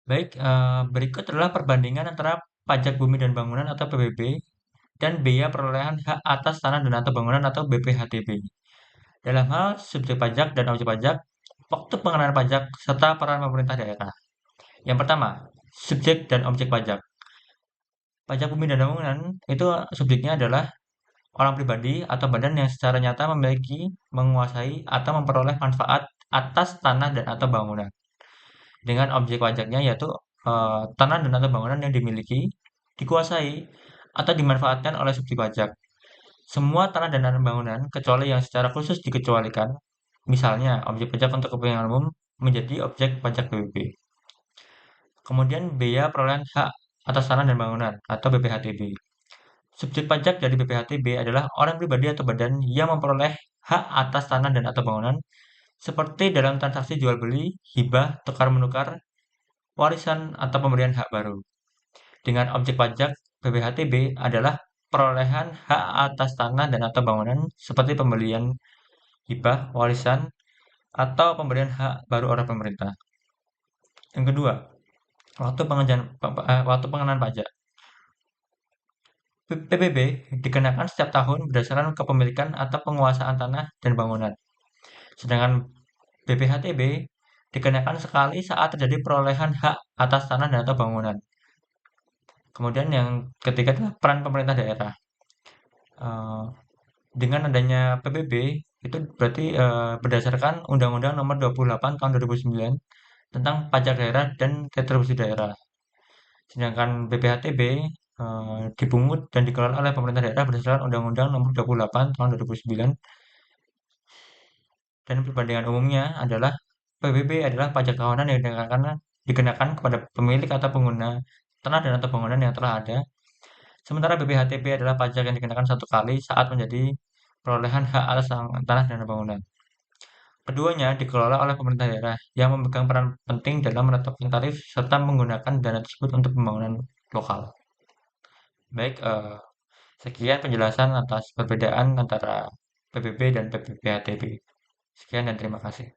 Baik, berikut adalah perbandingan antara pajak bumi dan bangunan atau PBB dan biaya perolehan hak atas tanah dan atau bangunan atau BPHTB. Dalam hal subjek pajak dan objek pajak, waktu pengenaan pajak, serta peran pemerintah daerah. Yang pertama, subjek dan objek pajak. Pajak bumi dan bangunan itu subjeknya adalah orang pribadi atau badan yang secara nyata memiliki, menguasai, atau memperoleh manfaat atas tanah dan atau bangunan. Dengan objek pajaknya yaitu tanah dan atau bangunan yang dimiliki, dikuasai, atau dimanfaatkan oleh subjek pajak. Semua tanah dan atau bangunan, kecuali yang secara khusus dikecualikan, misalnya objek pajak untuk kepentingan umum, menjadi objek pajak PBB. Kemudian biaya perolehan hak atas tanah dan bangunan atau BPHTB. Subjek pajak dari BPHTB adalah orang pribadi atau badan yang memperoleh hak atas tanah dan atau bangunan seperti dalam transaksi jual beli, hibah, tukar menukar, warisan atau pemberian hak baru. Dengan objek pajak, BPHTB adalah perolehan hak atas tanah dan atau bangunan seperti pembelian, hibah, warisan, atau pemberian hak baru oleh pemerintah. Yang kedua, waktu pengenaan pajak. PBB dikenakan setiap tahun berdasarkan kepemilikan atau penguasaan tanah dan bangunan. Sedangkan BPHTB dikenakan sekali saat terjadi perolehan hak atas tanah dan atau bangunan. Kemudian yang ketiga adalah peran pemerintah daerah. Eh, dengan adanya PBB itu berarti berdasarkan Undang-Undang Nomor 28 Tahun 2009 tentang pajak daerah dan retribusi daerah. Sedangkan BPHTB dipungut dan dikelola oleh pemerintah daerah berdasarkan Undang-Undang Nomor 28 Tahun 2009 dan perbandingan umumnya adalah PBB adalah pajak tahunan yang dikenakan kepada pemilik atau pengguna tanah dan atau bangunan yang telah ada. Sementara BPHTB adalah pajak yang dikenakan satu kali saat menjadi perolehan hak atas tanah dan bangunan. Keduanya dikelola oleh pemerintah daerah yang memegang peran penting dalam menetapkan tarif serta menggunakan dana tersebut untuk pembangunan lokal. Baik, sekian penjelasan atas perbedaan antara PBB dan PPHTB. Sekian dan terima kasih.